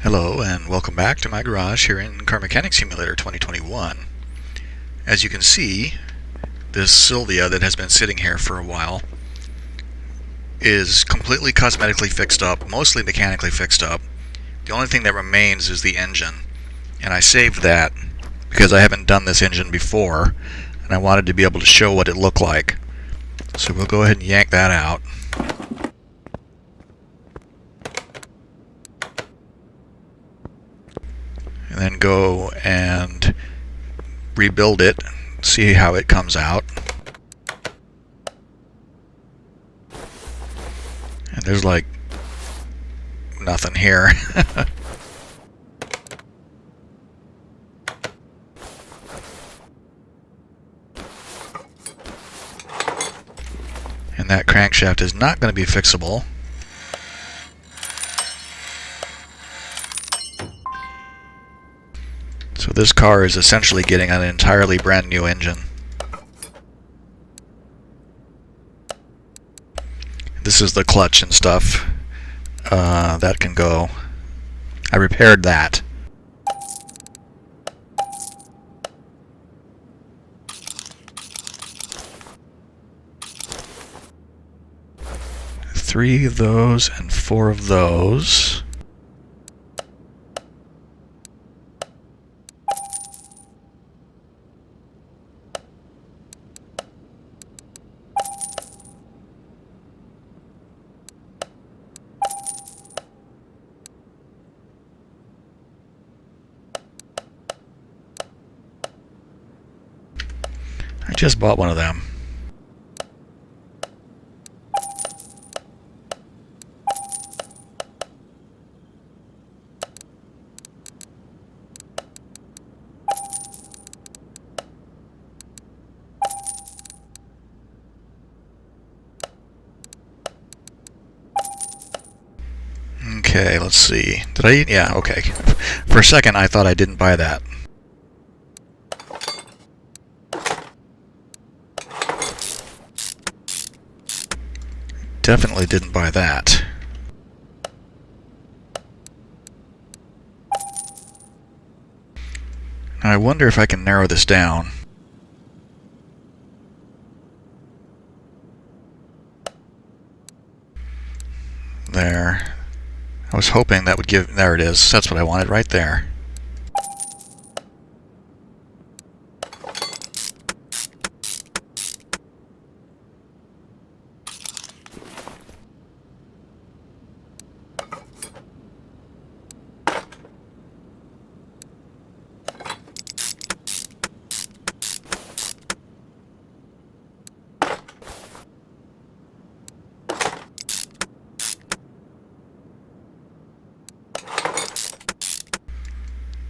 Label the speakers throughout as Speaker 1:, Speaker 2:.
Speaker 1: Hello and welcome back to my garage here in Car Mechanic Simulator 2021. As you can see, this Sylvia that has been sitting here for a while is completely cosmetically fixed up, mostly mechanically fixed up. The only thing that remains is the engine, and I saved that because I haven't done this engine before and I wanted to be able to show what it looked like. So we'll go ahead and yank that out. And then go and rebuild it, see how it comes out. And there's like nothing here. And that crankshaft is not going to be fixable. So this car is essentially getting an entirely brand new engine. This is the clutch and stuff. That can go. I repaired that. Three of those and 4 of those. I just bought one of them. Okay, let's see. Did I? Yeah, okay. For a second I thought I didn't buy that. Definitely didn't buy that. Now I wonder if I can narrow this down. There. I was hoping that would give... There it is. That's what I wanted right there.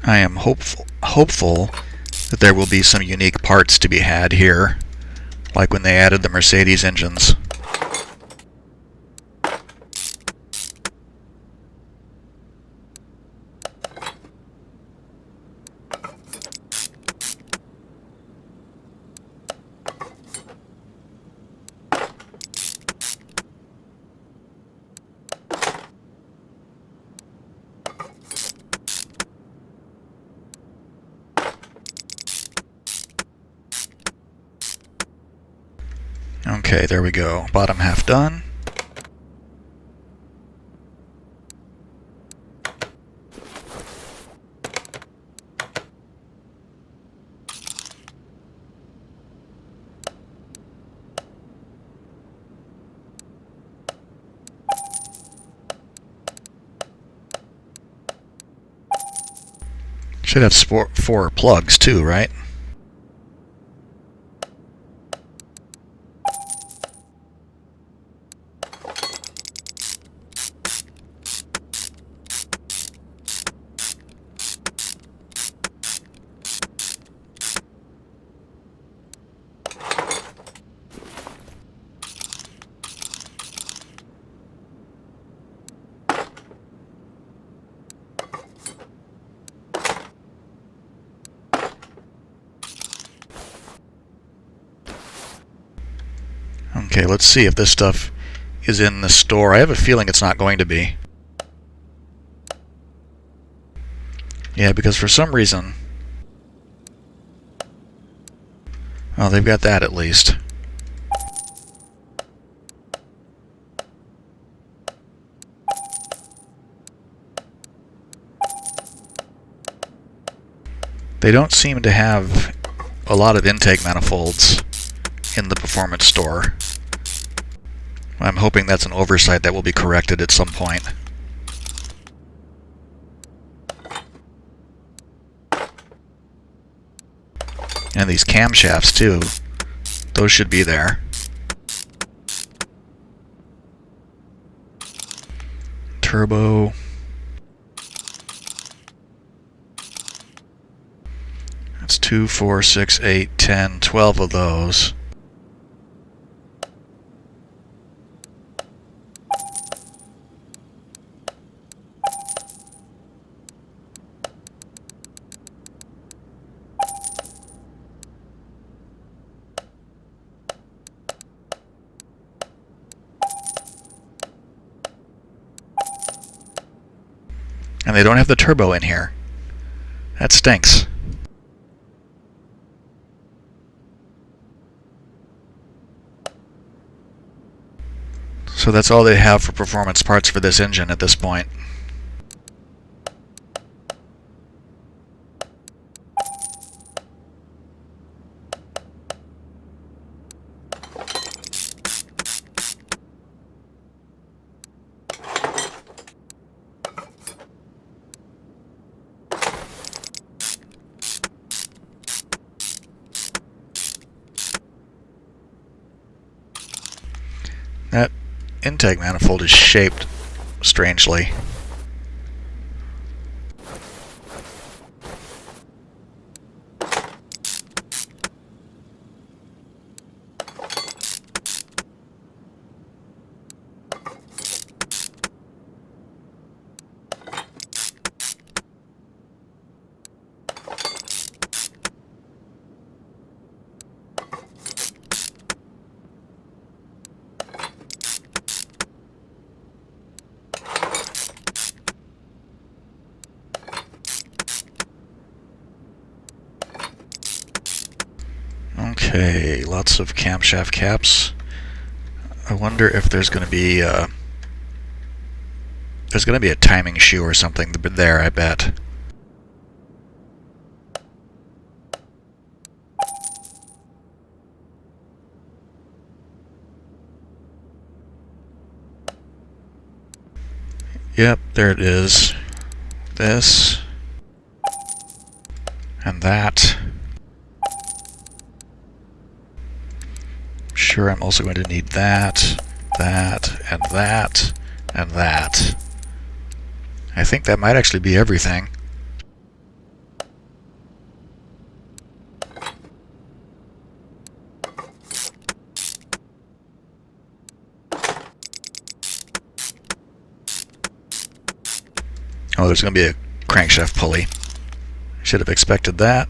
Speaker 1: I am hopeful that there will be some unique parts to be had here, like when they added the Mercedes engines. Okay, there we go. Bottom half done. Should have 4 plugs too, right? Okay, let's see if this stuff is in the store. I have a feeling it's not going to be. Yeah, because for some reason... Well, they've got that at least. They don't seem to have a lot of intake manifolds in the performance store. I'm hoping that's an oversight that will be corrected at some point. And these camshafts too, those should be there. Turbo. That's 2, 4, 6, 8, 10, 12 of those. And they don't have the turbo in here. That stinks. So that's all they have for performance parts for this engine at this point. That intake manifold is shaped strangely. Okay, lots of camshaft caps. I wonder if there's going to be a timing shoe or something there, I bet. Yep, there it is. This and that. Sure, I'm also going to need that, that, and that, and that. I think that might actually be everything. Oh, there's going to be a crankshaft pulley. Should have expected that.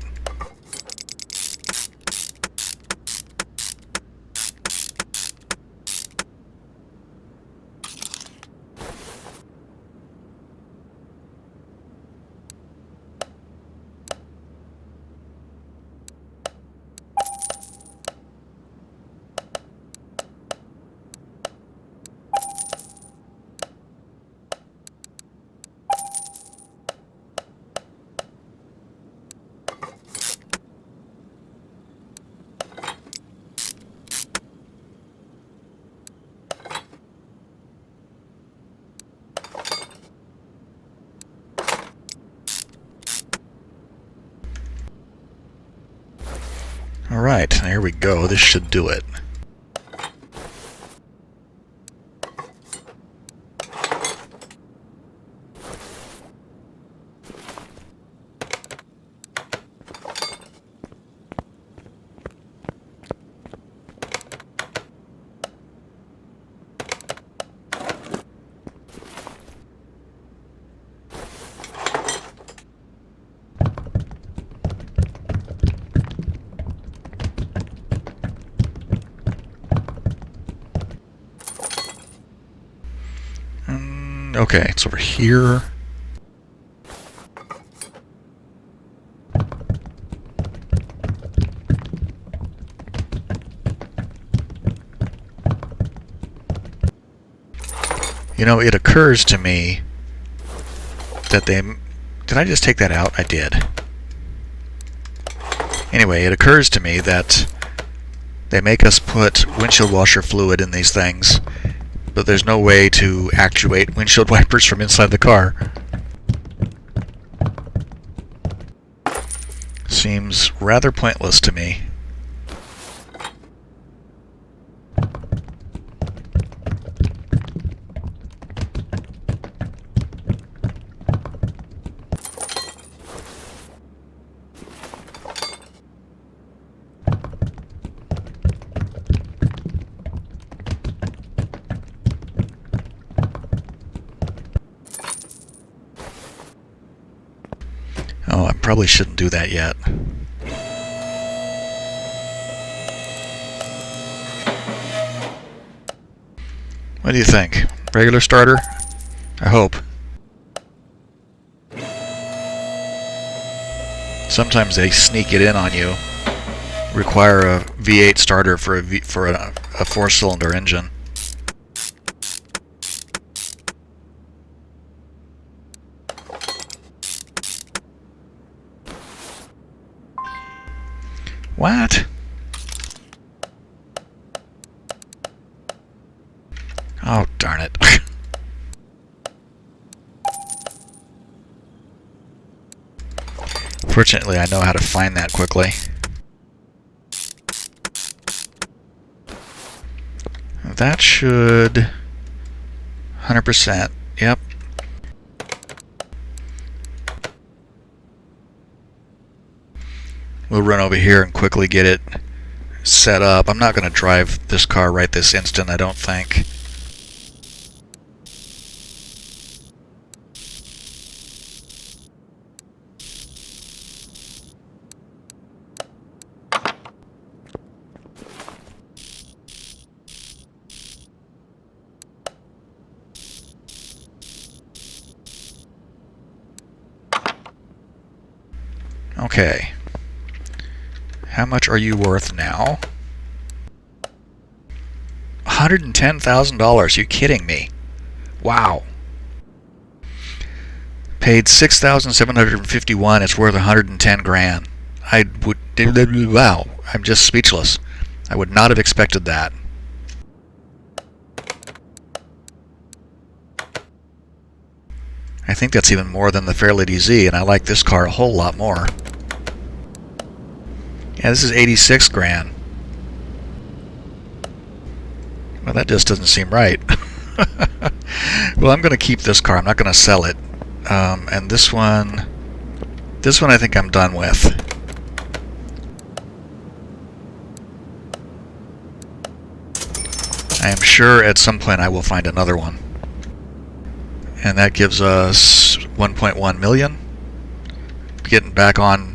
Speaker 1: Alright, there we go. This should do it. Okay, it's over here. You know, it occurs to me that they... Did I just take that out? I did. Anyway, it occurs to me that they make us put windshield washer fluid in these things, but there's no way to actuate windshield wipers from inside the car. Seems rather pointless to me. Oh, I probably shouldn't do that yet. What do you think? Regular starter? I hope. Sometimes they sneak it in on you. Require a V8 starter for a four-cylinder engine. What? Oh, darn it. Fortunately, I know how to find that quickly. That should... 100%. Yep. We'll run over here and quickly get it set up. I'm not going to drive this car right this instant, I don't think. Okay. How much are you worth now? $110,000. You kidding me? Wow. Paid $6,751. It's worth 110 grand. I would... Wow. I'm just speechless. I would not have expected that. I think that's even more than the Fairlady Z, and I like this car a whole lot more. Yeah, this is 86 grand. Well, that just doesn't seem right. Well, I'm going to keep this car. I'm not going to sell it. And this one I think I'm done with. I am sure at some point I will find another one. And that gives us 1.1 million. Getting back on.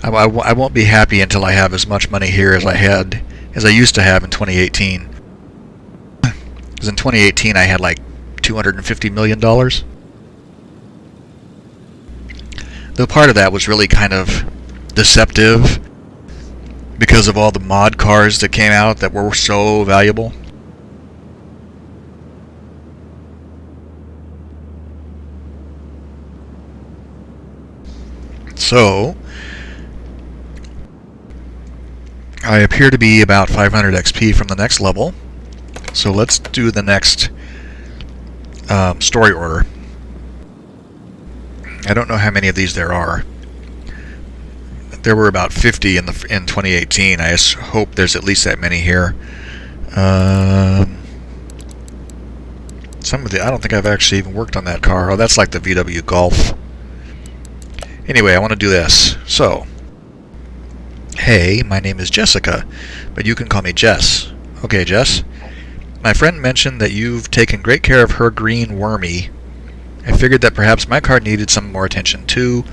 Speaker 1: I won't be happy until I have as much money here as I used to have in 2018. Because in 2018 I had like $250 million. Though part of that was really kind of deceptive because of all the mod cars that came out that were so valuable. So I appear to be about 500 XP from the next level. So let's do the next story order. I don't know how many of these there are. There were about 50 in 2018. I hope there's at least that many here. Some of the I don't think I've actually even worked on that car. Oh, that's like the VW Golf. Anyway, I want to do this. So, hey, my name is Jessica, but you can call me Jess. Okay, Jess. My friend mentioned that you've taken great care of her green Wormy. I figured that perhaps my car needed some more attention too.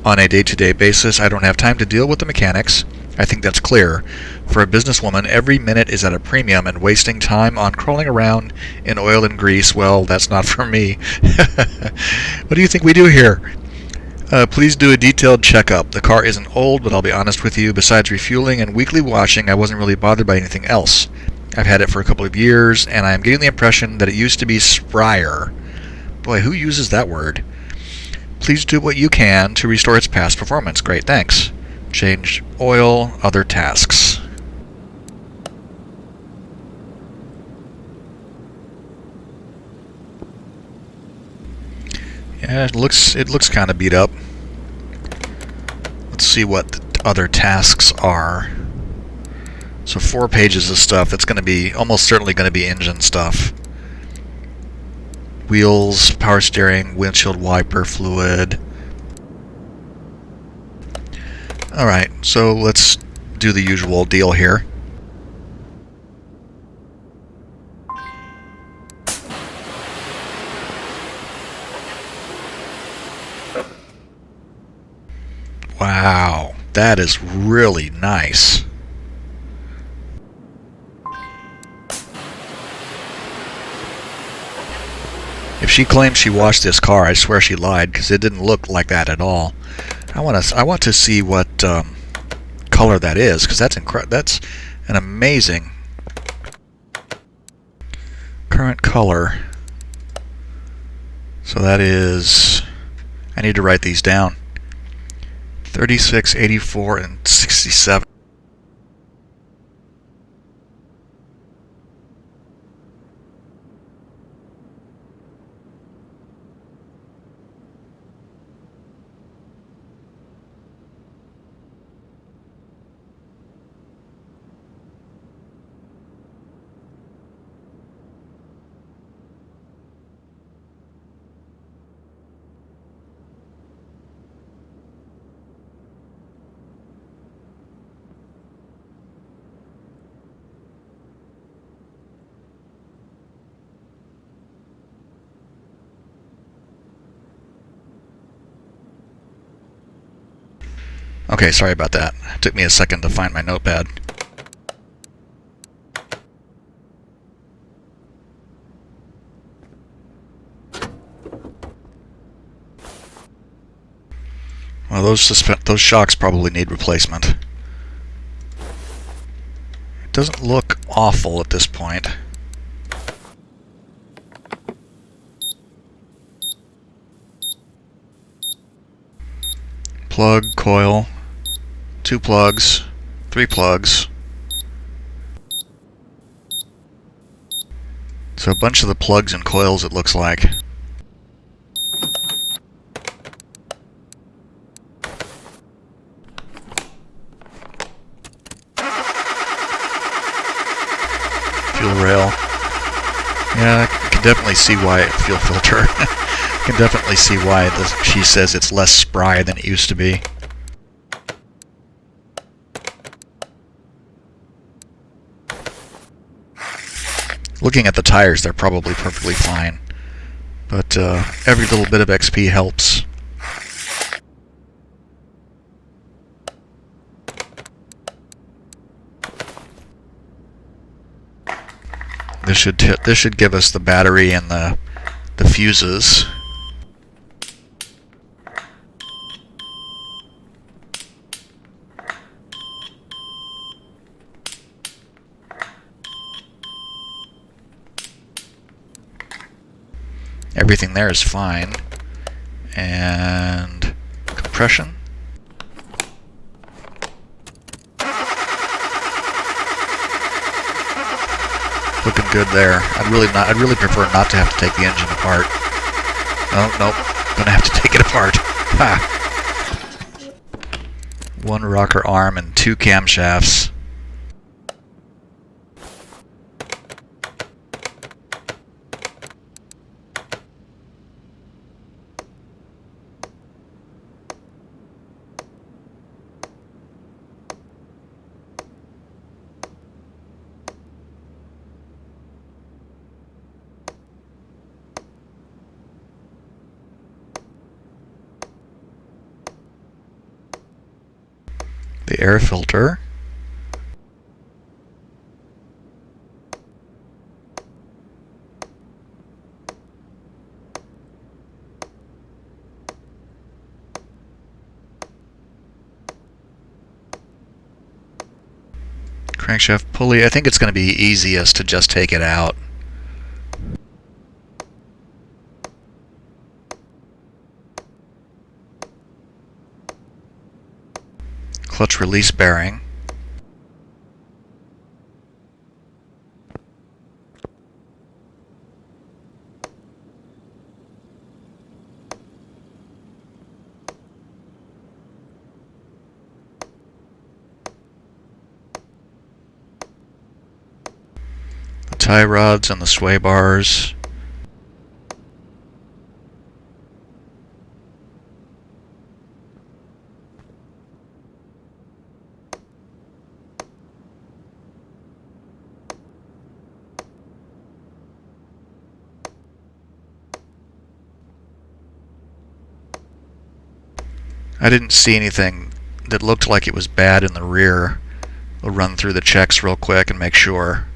Speaker 1: On a day-to-day basis, I don't have time to deal with the mechanics. I think that's clear. For a businesswoman, every minute is at a premium, and wasting time on crawling around in oil and grease, well, that's not for me. What do you think we do here? Please do a detailed checkup. The car isn't old, but I'll be honest with you, besides refueling and weekly washing, I wasn't really bothered by anything else. I've had it for a couple of years, and I'm getting the impression that it used to be sprier. Boy, who uses that word? Please do what you can to restore its past performance. Great, thanks. Change oil, other tasks. Yeah, it looks kind of beat up. Let's see what the other tasks are. So 4 pages of stuff. That's going to be almost certainly going to be engine stuff. Wheels, power steering, windshield wiper fluid. Alright, so let's do the usual deal here. Wow, that is really nice. If she claims she washed this car, I swear she lied, because it didn't look like that at all. I want to see what color that is, because that's that's an amazing current color. So that is, I need to write these down. 36, 84, and 67. Okay, sorry about that. It took me a second to find my notepad. Well, those shocks probably need replacement. It doesn't look awful at this point. Plug, coil, 2 plugs, 3 plugs. So a bunch of the plugs and coils, it looks like. Fuel rail. Yeah, I can definitely see why. Fuel filter. I can definitely see why she says it's less spry than it used to be. Looking at the tires, they're probably perfectly fine. But every little bit of XP helps. This should give us the battery and the fuses. Everything there is fine. And compression. Looking good there. I'd really prefer not to have to take the engine apart. Oh, nope. Gonna have to take it apart. Ha! 1 rocker arm and 2 camshafts. The air filter. Crankshaft pulley. I think it's going to be easiest to just take it out. Clutch release bearing. The tie rods and the sway bars. I didn't see anything that looked like it was bad in the rear. We'll run through the checks real quick and make sure.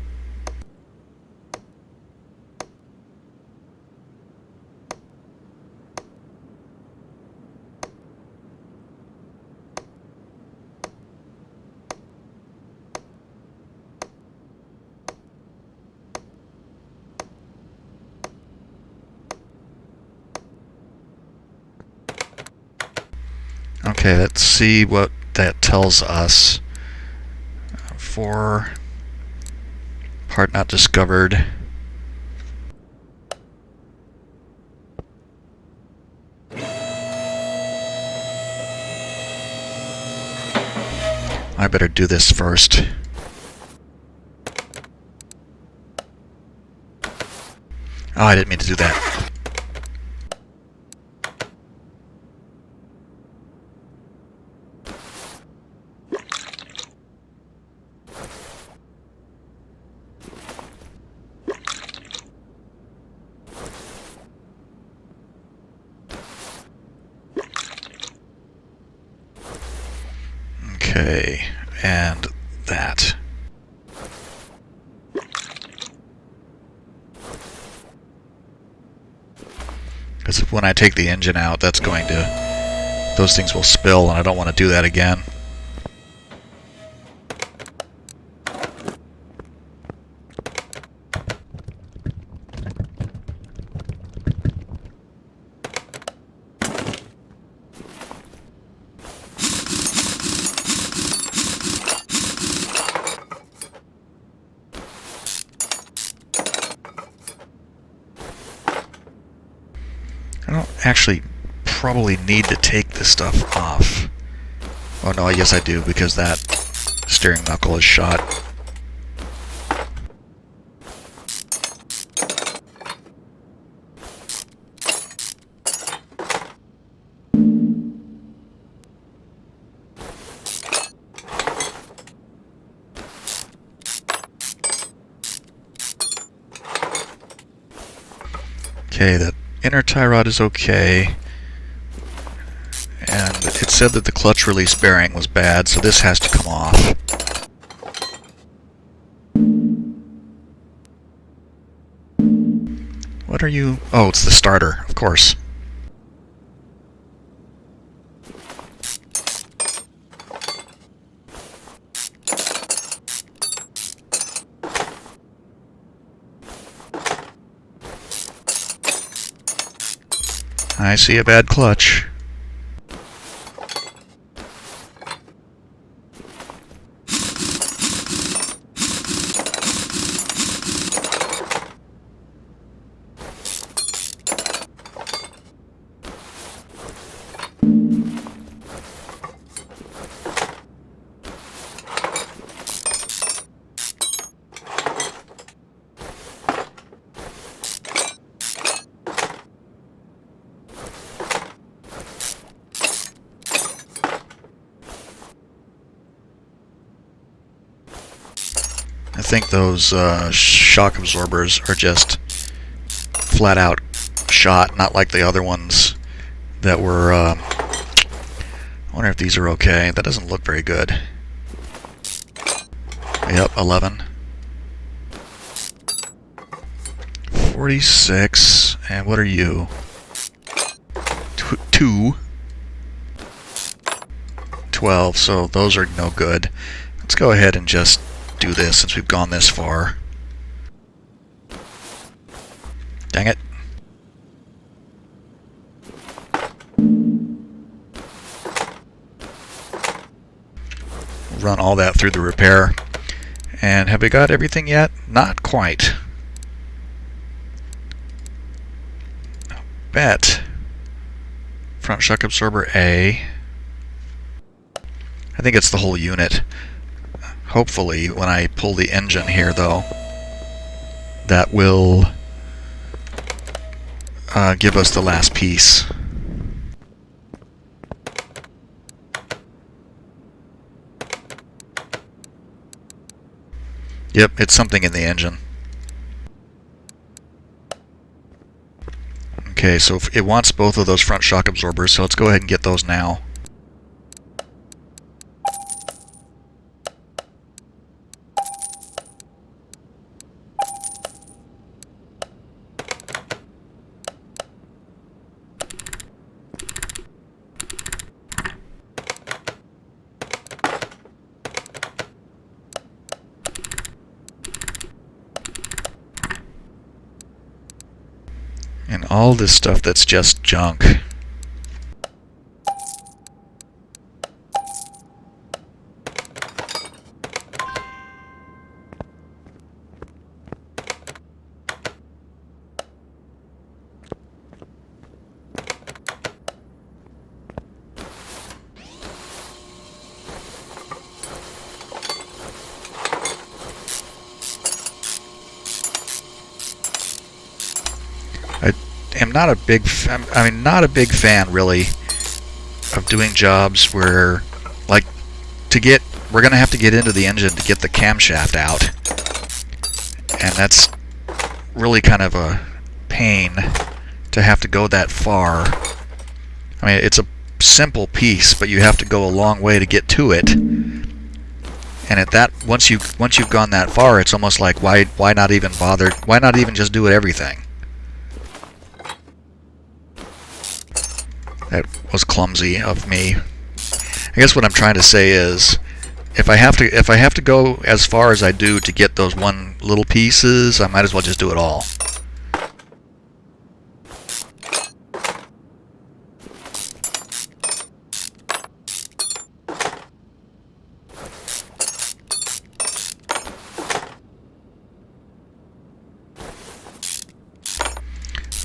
Speaker 1: Okay, let's see what that tells us. For part not discovered. I better do this first. Oh, I didn't mean to do that. Okay, and that. Because when I take the engine out, that's going to... those things will spill, and I don't want to do that again. I don't actually probably need to take this stuff off. Oh no, I guess I do, because that steering knuckle is shot. Okay, the inner tie rod is okay. And it said that the clutch release bearing was bad, so this has to come off. What are you... oh, it's the starter, of course. I see a bad clutch. I think those shock absorbers are just flat out shot, not like the other ones that were... I wonder if these are okay. That doesn't look very good. Yep, 11. 46. And what are you? 2. 12, so those are no good. Let's go ahead and just do this since we've gone this far. Dang it. Run all that through the repair. And have we got everything yet? Not quite. I'll bet. Front shock absorber A. I think it's the whole unit. Hopefully, when I pull the engine here, though, that will give us the last piece. Yep, it's something in the engine. Okay, so it wants both of those front shock absorbers, so let's go ahead and get those now. And all this stuff that's just junk. I'm not a big not a big fan really of doing jobs where, like, we're gonna have to get into the engine to get the camshaft out, and that's really kind of a pain to have to go that far. I mean, it's a simple piece, but you have to go a long way to get to it. And at that, once you've gone that far, it's almost like why not even bother? Why not even just do it everything? That was clumsy of me. I guess what I'm trying to say is, if I have to go as far as I do to get those one little pieces, I might as well just do it all.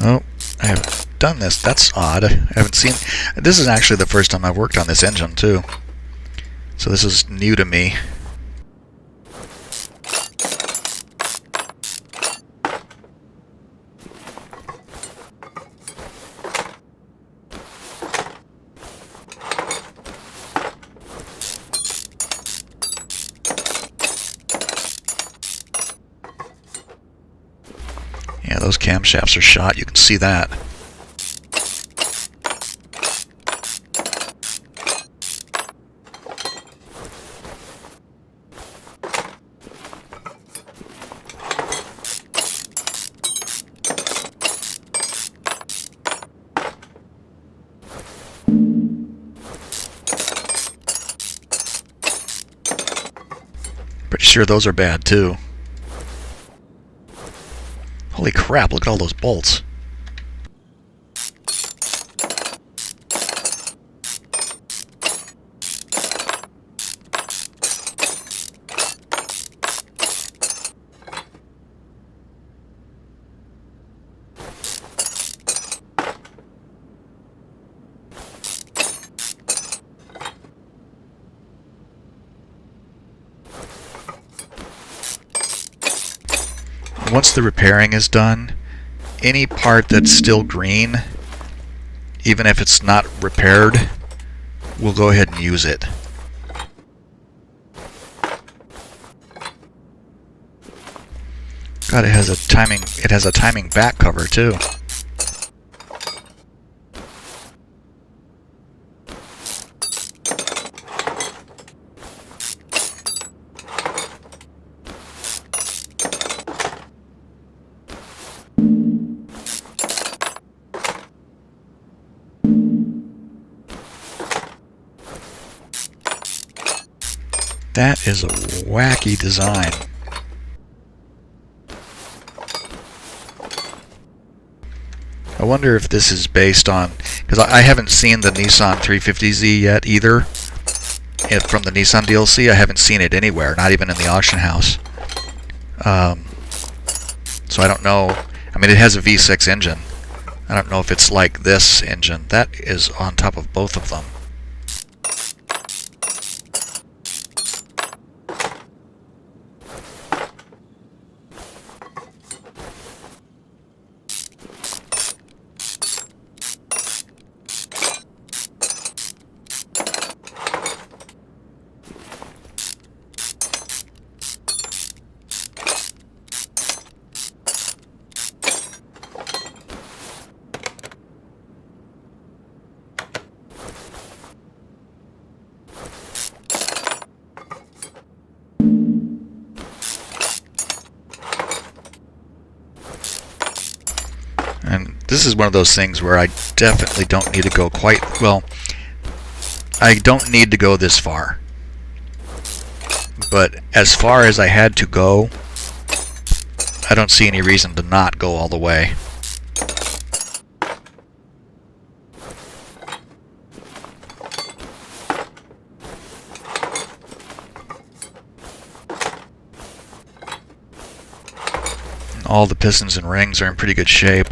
Speaker 1: Oh, I have done this. That's odd. I haven't seen... This is actually the first time I've worked on this engine, too. So this is new to me. Yeah, those camshafts are shot. You can see that. Pretty sure those are bad too. Holy crap, look at all those bolts. Once the repairing is done, any part that's still green, even if it's not repaired, we'll go ahead and use it. God, it has a timing back cover too. That is a wacky design. I wonder if this is based on, because I haven't seen the Nissan 350Z yet either. From the Nissan DLC, I haven't seen it anywhere, not even in the auction house. So I don't know. I mean, it has a V6 engine. I don't know if it's like this engine. That is on top of both of them. And this is one of those things where I definitely don't need to go quite, well, I don't need to go this far. But as far as I had to go, I don't see any reason to not go all the way. All the pistons and rings are in pretty good shape.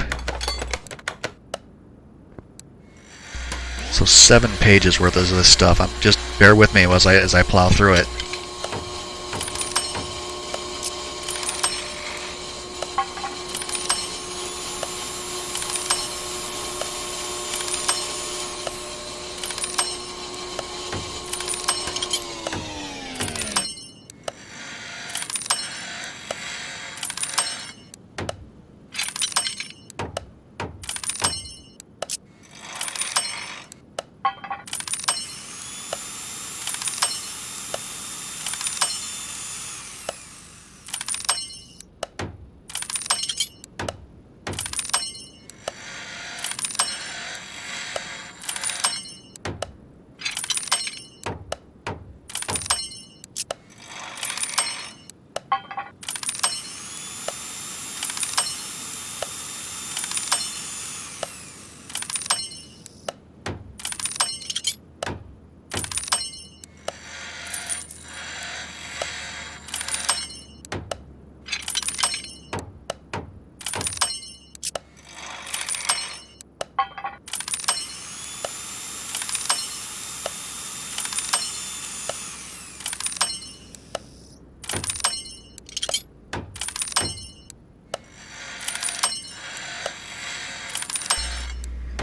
Speaker 1: So 7 pages worth of this stuff. Just bear with me as I plow through it.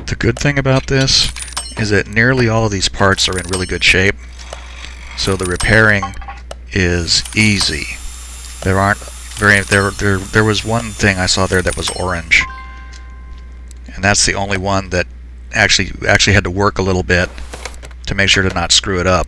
Speaker 1: The good thing about this is that nearly all of these parts are in really good shape, so the repairing is easy. There was one thing I saw there that was orange, and that's the only one that actually had to work a little bit to make sure to not screw it up.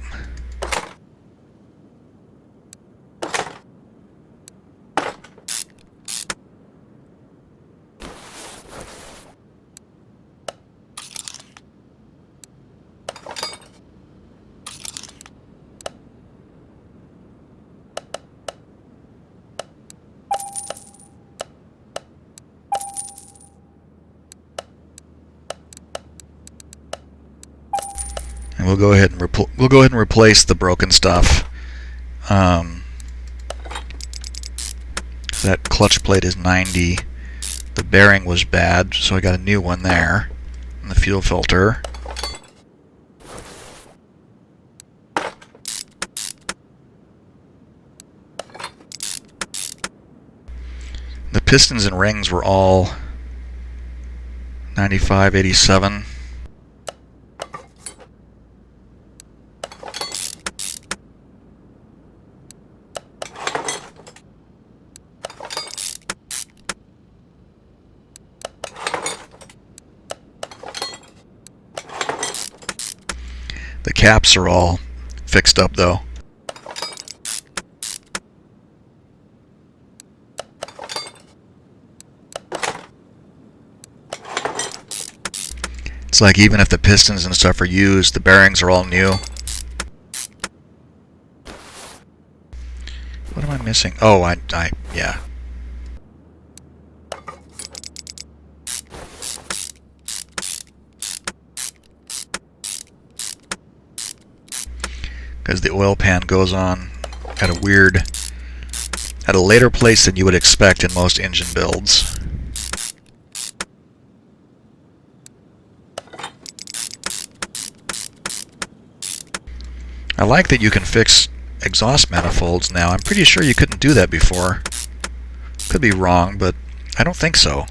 Speaker 1: And we'll go ahead and replace the broken stuff. That clutch plate is 90. The bearing was bad, so I got a new one there. And the fuel filter. The pistons and rings were all 95, 87. The caps are all fixed up though. It's like even if the pistons and stuff are used, the bearings are all new. missing? Oh, yeah. Because the oil pan goes on at a later place than you would expect in most engine builds. I like that you can fix exhaust manifolds now. I'm pretty sure you couldn't do that before. Could be wrong, but I don't think so.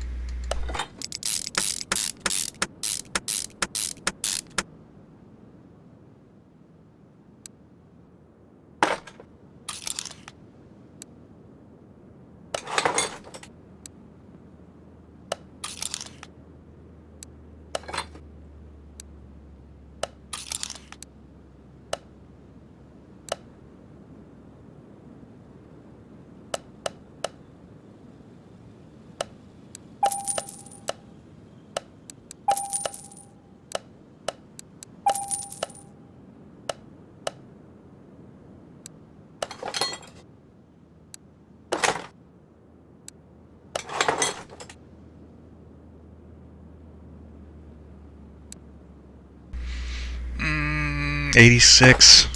Speaker 1: Mm, 86.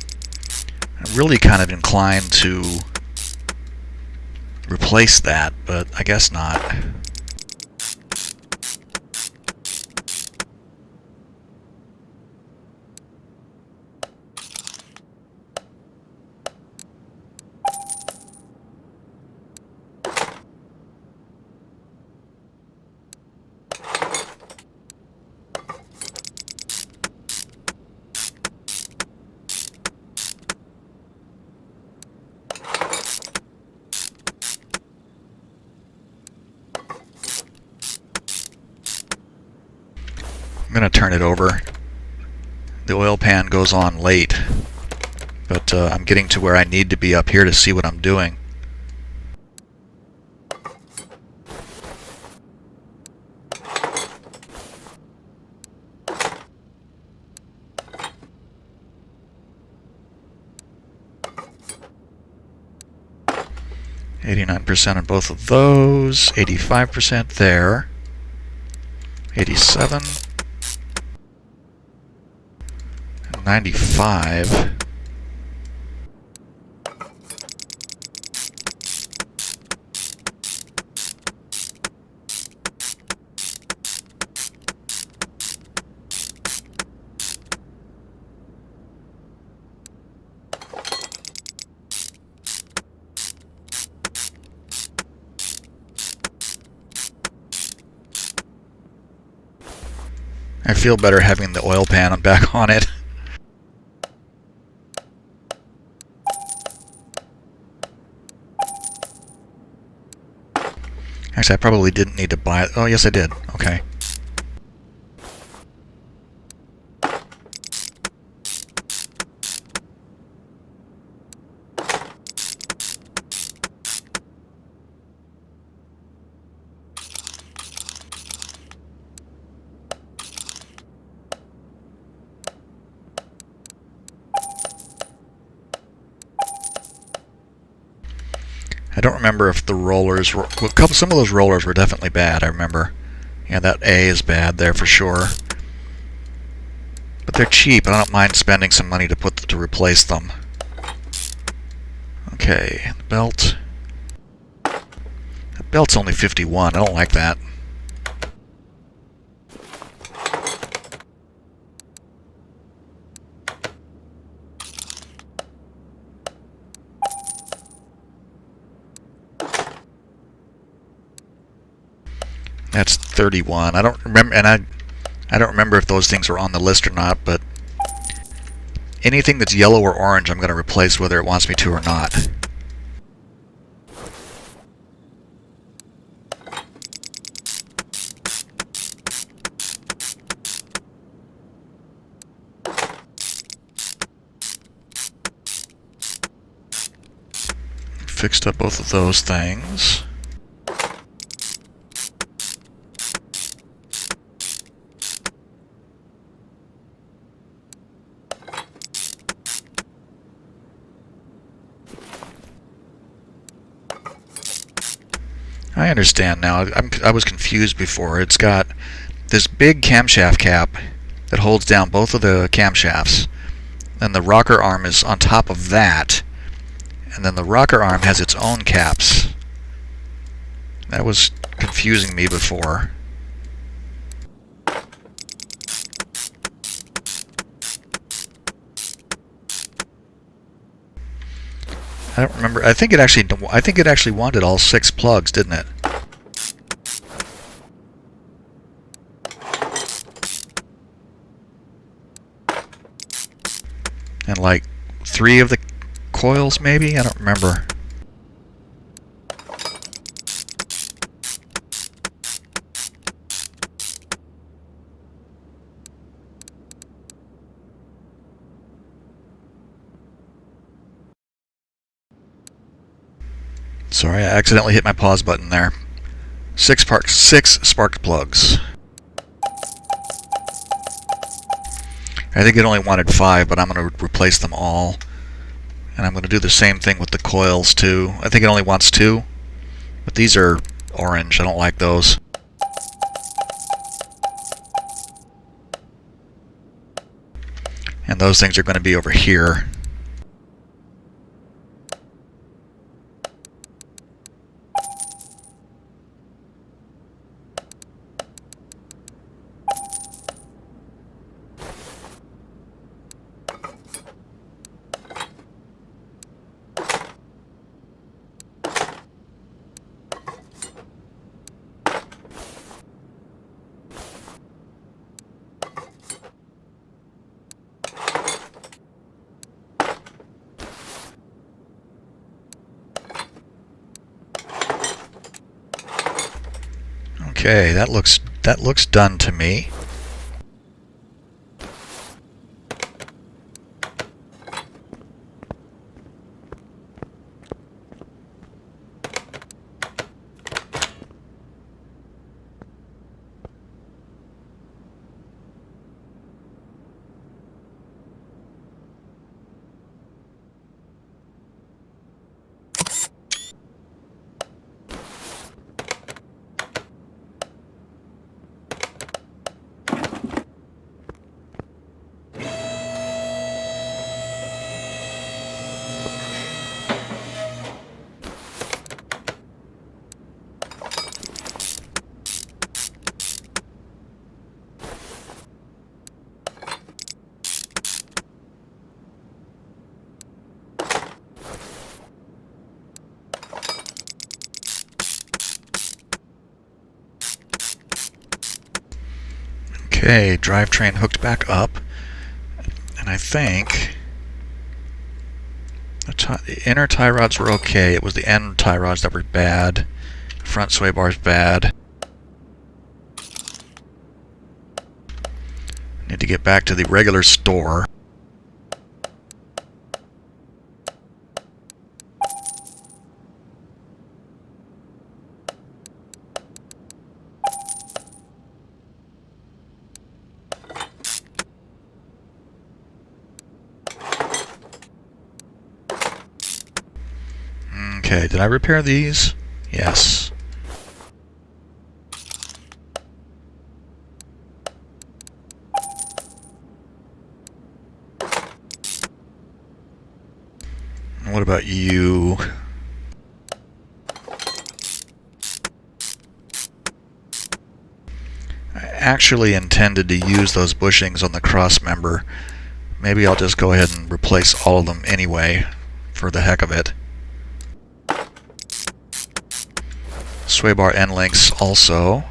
Speaker 1: I'm really kind of inclined to replace that, but I guess not. I'm going to turn it over. The oil pan goes on late, but I'm getting to where I need to be up here to see what I'm doing. %, on both of those, 85% there, 87, and 95. I feel better having the oil pan back on it. Actually, I probably didn't need to buy it. Oh, yes, I did. Okay. I don't remember if the rollers were... Well, some of those rollers were definitely bad, I remember. Yeah, that A is bad there for sure. But they're cheap, and I don't mind spending some money to replace them. Okay, the belt. The belt's only 51. I don't like that. That's 31. I don't remember, and I don't remember if those things were on the list or not, but anything that's yellow or orange I'm going to replace whether it wants me to or not. Fixed up both of those things. I understand now. I was confused before. It's got this big camshaft cap that holds down both of the camshafts. Then the rocker arm is on top of that. And then the rocker arm has its own caps. That was confusing me before. I don't remember. I think it actually wanted all 6 plugs, didn't it? And like 3 of the coils, maybe? I don't remember. Sorry, I accidentally hit my pause button there. 6 spark plugs. I think it only wanted 5, but I'm going to replace them all. And I'm going to do the same thing with the coils too. I think it only wants 2, but these are orange. I don't like those. And those things are going to be over here. Okay, that looks done to me. Okay, drivetrain hooked back up, and I think the inner tie rods were okay. It was the end tie rods that were bad. Front sway bar's bad. Need to get back to the regular store. Okay, did I repair these? Yes. And what about you? I actually intended to use those bushings on the cross member. Maybe I'll just go ahead and replace all of them anyway, for the heck of it. Sway bar end links also.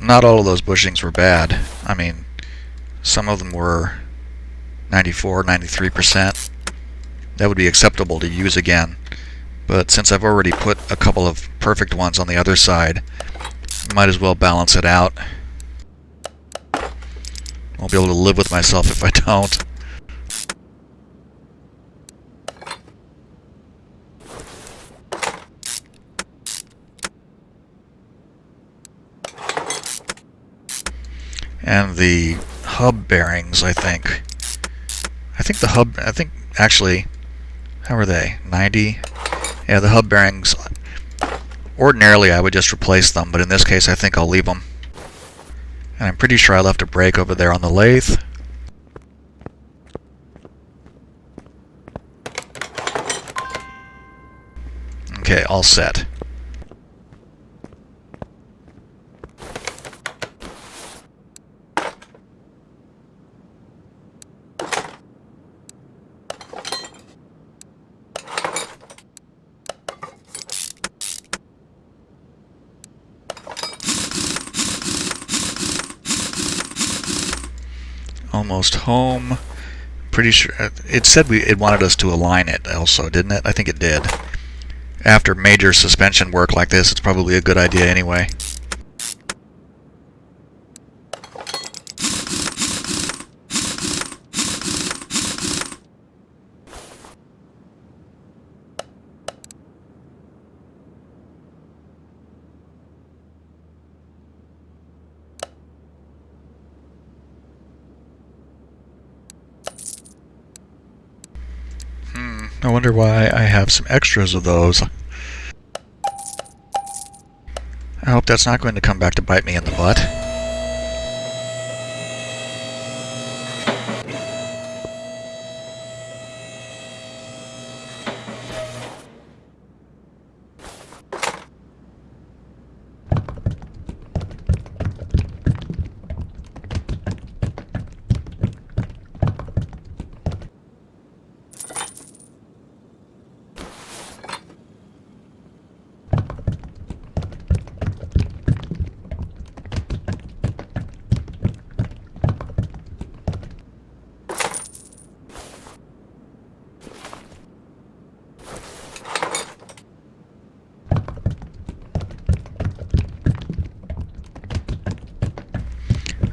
Speaker 1: Not all of those bushings were bad. I mean, some of them were 94, 93%. That would be acceptable to use again. But since I've already put a couple of perfect ones on the other side, might as well balance it out. Won't be able to live with myself if I don't. And the hub bearings, I think actually, how are they? 90? Yeah, the hub bearings, ordinarily I would just replace them, but in this case I think I'll leave them. And I'm pretty sure I left a brake over there on the lathe. Okay, all set. Almost home. Pretty sure it said it wanted us to align it also, didn't it? I think it did. After major suspension work like this, it's probably a good idea anyway. I wonder why I have some extras of those. I hope that's not going to come back to bite me in the butt.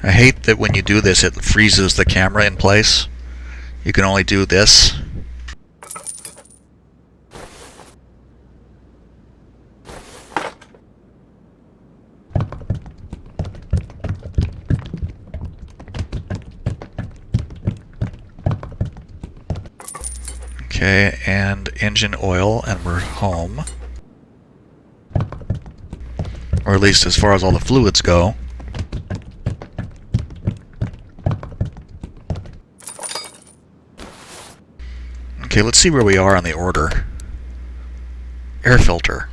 Speaker 1: I hate that when you do this, it freezes the camera in place. You can only do this. Okay, and engine oil, and we're home. Or at least as far as all the fluids go. Okay, let's see where we are on the order. Air filter.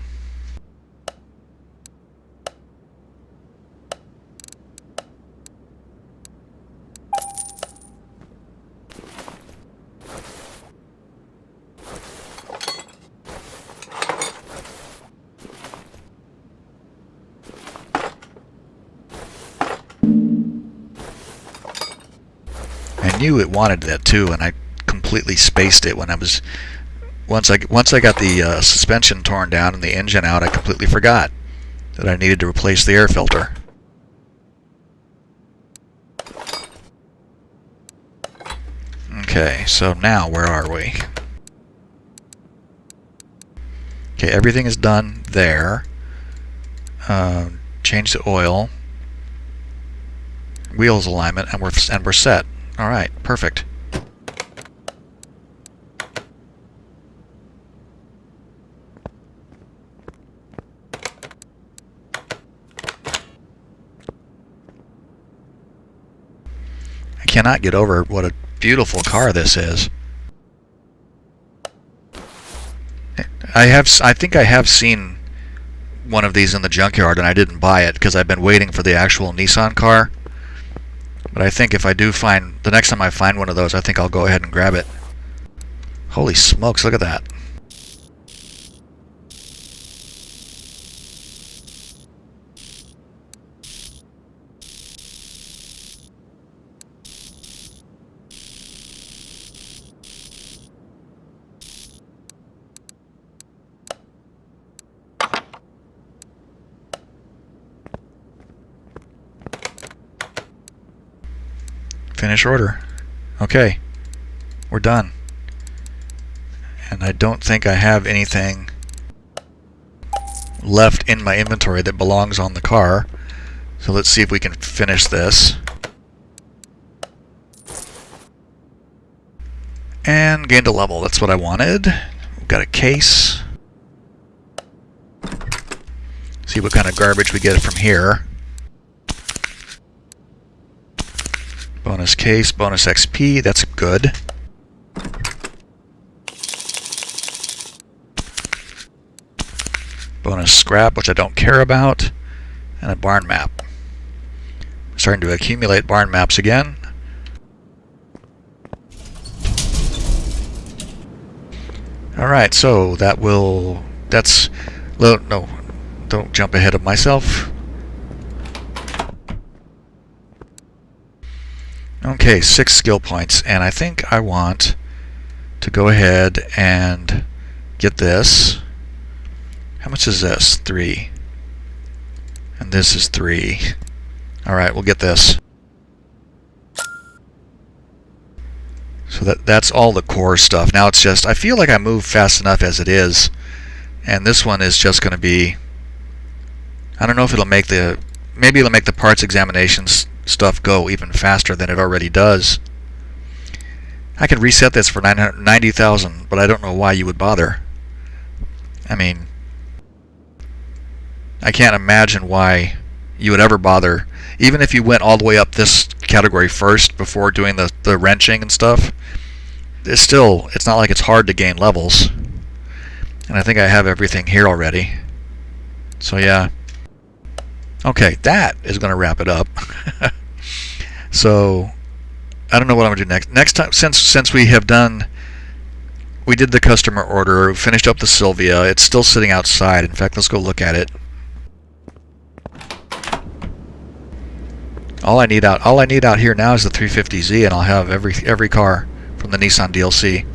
Speaker 1: I knew it wanted that too, and I completely spaced it when I was once I got the suspension torn down and the engine out. I completely forgot that I needed to replace the air filter. Okay, so now where are we? Okay, everything is done there. Change the oil, wheels alignment, and we're set. All right, perfect. I cannot get over what a beautiful car this is. I think I have seen one of these in the junkyard, and I didn't buy it because I've been waiting for the actual Nissan car. But I think if I do find, the next time I find one of those, I think I'll go ahead and grab it. Holy smokes, look at that. Finish order. Okay, we're done. And I don't think I have anything left in my inventory that belongs on the car. So let's see if we can finish this. And gained a level. That's what I wanted. We've got a case. See what kind of garbage we get from here. Bonus case, bonus XP. That's good. Bonus scrap, which I don't care about. And a barn map. Starting to accumulate barn maps again. Alright, so that's... No, don't jump ahead of myself. Okay, 6 skill points, and I think I want to go ahead and get this. How much is this? 3. And this is 3. Alright, we'll get this. So that's all the core stuff. Now it's just, I feel like I move fast enough as it is. And this one is just going to be, I don't know if it'll make the, maybe it'll make the parts examinations stuff go even faster than it already does. I could reset this for 990,000, but I don't know why you would bother. I mean, I can't imagine why you would ever bother. Even if you went all the way up this category first before doing the wrenching and stuff, it's not like it's hard to gain levels. And I think I have everything here already. So yeah. Okay, that is going to wrap it up. So I don't know what I'm going to do next. Next time, since we did the customer order, finished up the Sylvia, it's still sitting outside. In fact, let's go look at it. All I need out here now is the 350Z, and I'll have every car from the Nissan DLC.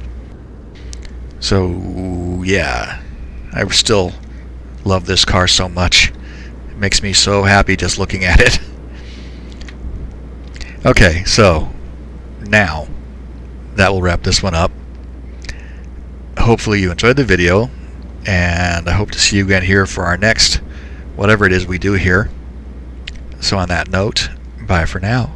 Speaker 1: So yeah, I still love this car so much. It makes me so happy just looking at it. Okay, so now that will wrap this one up. Hopefully you enjoyed the video, and I hope to see you again here for our next whatever it is we do here. So on that note, bye for now.